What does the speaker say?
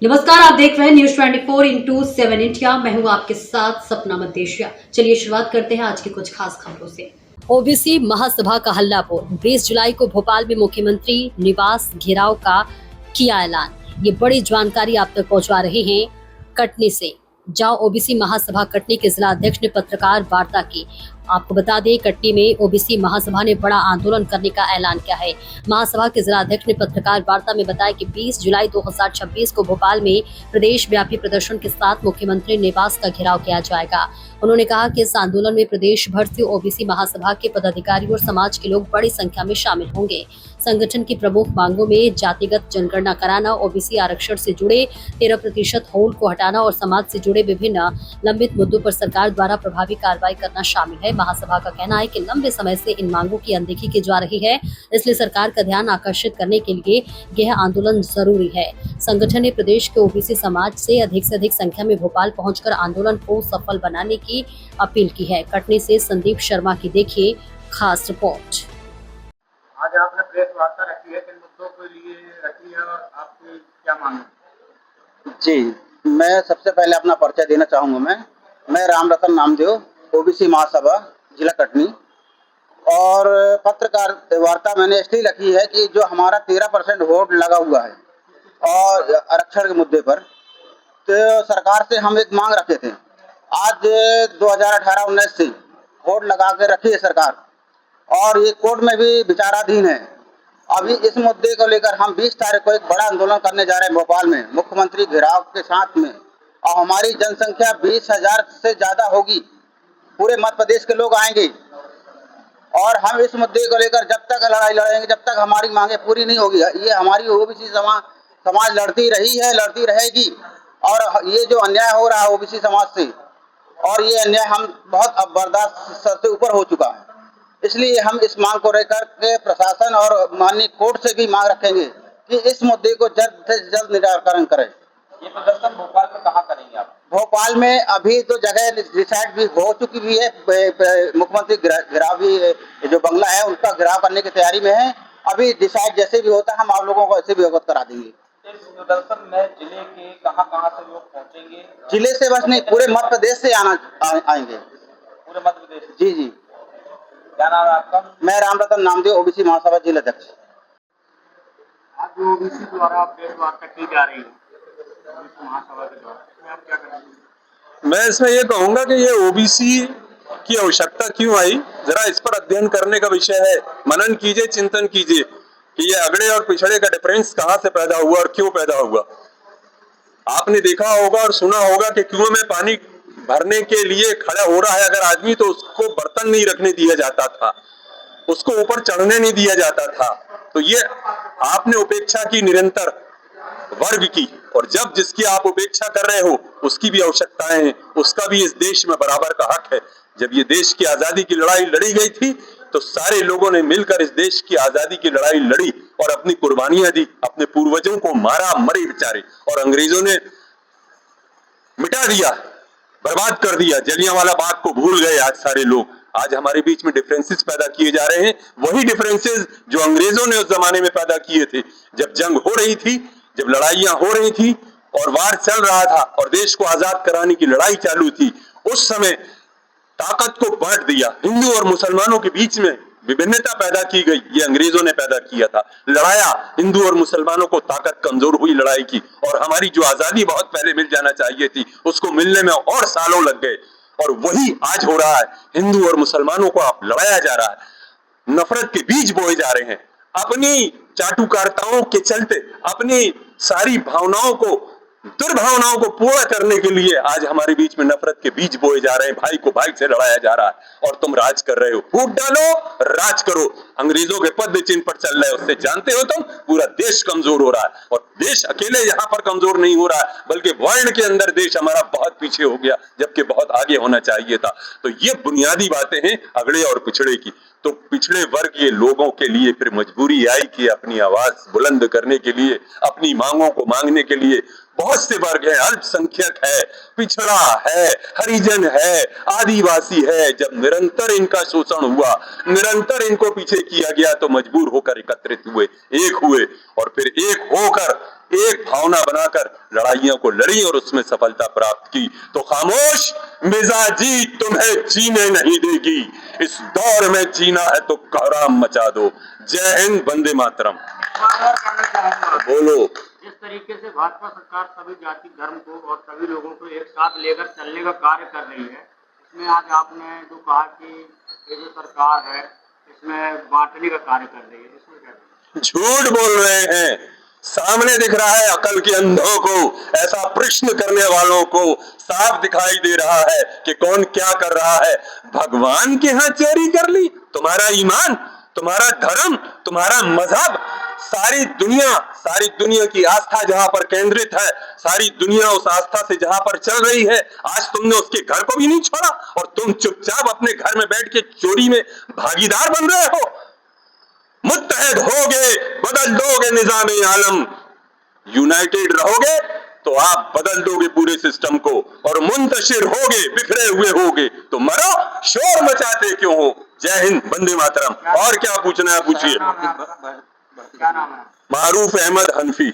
नमस्कार, आप देख रहे हैं न्यूज 24/7 इंडिया। मैं हूं आपके साथ सपना मदेशिया। चलिए शुरुआत करते हैं आज की कुछ खास खबरों से। ओबीसी महासभा का हल्लाबोल। 20 जुलाई को भोपाल में मुख्यमंत्री निवास घेराव का किया ऐलान। ये बड़ी जानकारी आप तक पहुंचा रहे हैं कटनी से, जहां ओबीसी महासभा कटनी के जिला अध्यक्ष ने पत्रकार वार्ता की। आपको बता दें, कटनी में ओबीसी महासभा ने बड़ा आंदोलन करने का ऐलान किया है। महासभा के जिला अध्यक्ष ने पत्रकार वार्ता में बताया कि 20 जुलाई 2026 को भोपाल में प्रदेश व्यापी प्रदर्शन के साथ मुख्यमंत्री निवास का घेराव किया जाएगा। उन्होंने कहा कि इस आंदोलन में प्रदेश भर से ओबीसी महासभा के पदाधिकारी और समाज के लोग बड़ी संख्या में शामिल होंगे। संगठन की प्रमुख मांगों में जातिगत जनगणना कराना, ओबीसी आरक्षण से जुड़े 13% होल्ड को हटाना और समाज से जुड़े विभिन्न लंबित मुद्दों पर सरकार द्वारा प्रभावी कार्रवाई करना शामिल है। महासभा का कहना है कि लंबे समय से इन मांगों की अनदेखी की जा रही है, इसलिए सरकार का ध्यान आकर्षित करने के लिए यह आंदोलन जरूरी है। संगठन ने प्रदेश के ओबीसी समाज से अधिक संख्या में भोपाल पहुंचकर आंदोलन को सफल बनाने की अपील की है। कटनी से संदीप शर्मा की देखिए खास रिपोर्ट। आज आपने प्रेस वार्ता रखी है, किन मुद्दों के लिए रखी है और आपकी क्या मांग है? जी, मैं सबसे पहले अपना परिचय देना चाहूँगा। मैं राम रतन नामदेव, ओबीसी महासभा जिला कटनी। और पत्रकार वार्ता मैंने इसलिए रखी है कि जो हमारा 13% वोट लगा हुआ है और आरक्षण के मुद्दे पर, तो सरकार से हम एक मांग रखे थे। आज 2018-19 से वोट लगा के रखी है सरकार और ये कोर्ट में भी विचाराधीन है। अभी इस मुद्दे को लेकर हम 20 तारीख को एक बड़ा आंदोलन करने जा रहे हैं भोपाल में, मुख्यमंत्री घेराव के साथ में। और हमारी जनसंख्या 20,000 से ज़्यादा होगी, पूरे मध्य प्रदेश के लोग आएंगे। और हम इस मुद्दे को लेकर जब तक लड़ाई लड़ेंगे, जब तक हमारी मांगे पूरी नहीं होगी। ये हमारी ओबीसी समाज लड़ती रही है, लड़ती रहेगी। और ये जो अन्याय हो रहा है ओबीसी समाज से, और ये अन्याय हम बहुत अब बर्दाश्त से ऊपर हो चुका है। इसलिए हम इस मांग को लेकर के प्रशासन और माननीय कोर्ट से भी मांग रखेंगे कि इस मुद्दे को जल्द से जल्द निराकरण करें। ये प्रदर्शन भोपाल में कहाँ करेंगे आप? भोपाल में अभी तो जगह डिसाइड भी हो चुकी भी है। मुख्यमंत्री घेराव भी, जो बंगला है उसका घेराव करने की तैयारी में है। अभी डिसाइड जैसे भी होता है हम आप लोगों को ऐसे भी अवगत करा देंगे। इस प्रदर्शन में जिले के कहाँ से लोग पहुँचेंगे? जिले से बस नहीं, पूरे मध्य प्रदेश से आएंगे। पूरे मध्य प्रदेश? जी जी। क्या नाम है आपका? मैं राम रतन नामदेव, ओबीसी महासभा जिला अध्यक्ष। आज ओबीसी द्वारा प्रेस वार्ता की जा रही है, ओबीसी महासभा के द्वारा, इसमें आप क्या करेंगे? मैं इसमें ये कहूंगा कि ये ओबीसी की आवश्यकता क्यों आई, जरा इस पर अध्ययन करने का विषय है। मनन कीजिए, चिंतन कीजिए कि ये अगड़े और पिछड़े का डिफरेंस कहाँ से पैदा हुआ और क्यों पैदा हुआ। आपने देखा होगा और सुना होगा कि कुएं में पानी भरने के लिए खड़ा हो रहा है अगर आदमी, तो उसको बर्तन नहीं रखने दिया जाता था, उसको ऊपर चढ़ने नहीं दिया जाता था। तो ये आपने उपेक्षा की निरंतर वर्ग की, और जब जिसकी आप उपेक्षा कर रहे हो उसकी भी आवश्यकताएं हैं, उसका भी इस देश में बराबर का हक है। जब ये देश की आजादी की लड़ाई लड़ी गई थी तो सारे लोगों ने मिलकर इस देश की आजादी की लड़ाई लड़ी और अपनी कुर्बानियां दी, अपने पूर्वजों को मारा, मरे बेचारे, और अंग्रेजों ने मिटा दिया, बर्बाद कर दिया। जलियांवाला बाग को भूल गए आज सारे लोग। आज हमारे बीच में डिफरेंसेस पैदा किए जा रहे हैं, वही डिफरेंसेस जो अंग्रेजों ने उस जमाने में पैदा किए थे। जब जंग हो रही थी, जब लड़ाइयां हो रही थी और वार चल रहा था और देश को आजाद कराने की लड़ाई चालू थी, उस समय ताकत को बांट दिया। हिंदू और मुसलमानों के बीच में विभिन्नता पैदा की गई, ये अंग्रेजों ने पैदा किया था। लड़ाया हिंदू और मुसलमानों को, ताकत कमजोर हुई लड़ाई की, और हमारी जो आजादी बहुत पहले मिल जाना चाहिए थी उसको मिलने में और सालों लग गए। और वही आज हो रहा है, हिंदू और मुसलमानों को आप लड़ाया जा रहा है, नफरत के बीज बोए जा रहे हैं। अपनी चाटुकारिताओं के चलते, अपनी सारी भावनाओं को, दुर्भावनाओं को पूरा करने के लिए आज हमारे बीच में नफरत के बीज बोए जा रहे हैं। भाई को भाई से लड़ाया जा रहा है और तुम राज कर रहे हो। वोट डालो, राज करो। अंग्रेजों के पद चिन्ह पर चल रहे हो, उससे जानते हो तुम पूरा देश कमजोर हो रहा है। और देश अकेले यहाँ पर कमजोर नहीं हो रहा है, बल्कि वर्ण के अंदर देश हमारा बहुत पीछे हो गया, जबकि बहुत आगे होना चाहिए था। तो ये बुनियादी बातें हैं अगड़े और पिछड़े की। तो पिछड़े वर्ग के लोगों के लिए फिर मजबूरी आई कि अपनी आवाज बुलंद करने के लिए, अपनी मांगों को मांगने के लिए बहुत से वर्ग हैं, अल्पसंख्यक है, पिछड़ा है, हरिजन है, आदिवासी है। जब निरंतर इनका शोषण हुआ, निरंतर इनको पीछे किया गया, तो मजबूर होकर एकत्रित हुए, एक हुए और फिर एक होकर एक भावना बनाकर लड़ाइयों को लड़ी और उसमें सफलता प्राप्त की। तो खामोश मिजाजी तुम्हें जीने नहीं देगी, इस दौर में जीना है तो कोहराम मचा दो। जय हिंद, वंदे मातरम। बोलो। जिस तरीके से भाजपा सरकार सभी जाति धर्म को और सभी लोगों को एक साथ लेकर चलने का कार्य कर रही है, इसमें आज आपने जो कहा कि ये जो सरकार है इसमें बांटने का कार्य कर रही है, इसमें क्या? झूठ बोल रहे हैं, सामने दिख रहा है। अकल के अंधों को, ऐसा प्रश्न करने वालों को साफ दिखाई दे रहा है कि कौन क्या कर रहा है। भगवान के यहाँ चोरी कर ली, तुम्हारा ईमान, तुम्हारा धर्म, तुम्हारा मजहब, सारी दुनिया की आस्था जहां पर केंद्रित है, सारी दुनिया उस आस्था से जहां पर चल रही है, आज तुमने उसके घर को भी नहीं छोड़ा और तुम चुपचाप अपने घर में बैठ के चोरी में भागीदार बन रहे हो। मुत्तहद होगे, बदल दोगे निजामे आलम, यूनाइटेड रहोगे तो आप बदल दोगे पूरे सिस्टम को, और मुंतशिर होगे, बिखरे हुए होगे तो मरो, शोर मचाते क्यों हो। जय हिंद, वंदे मातरम। और क्या पूछना है पूछिए। क्या नाम है? मारूफ अहमद हनफी।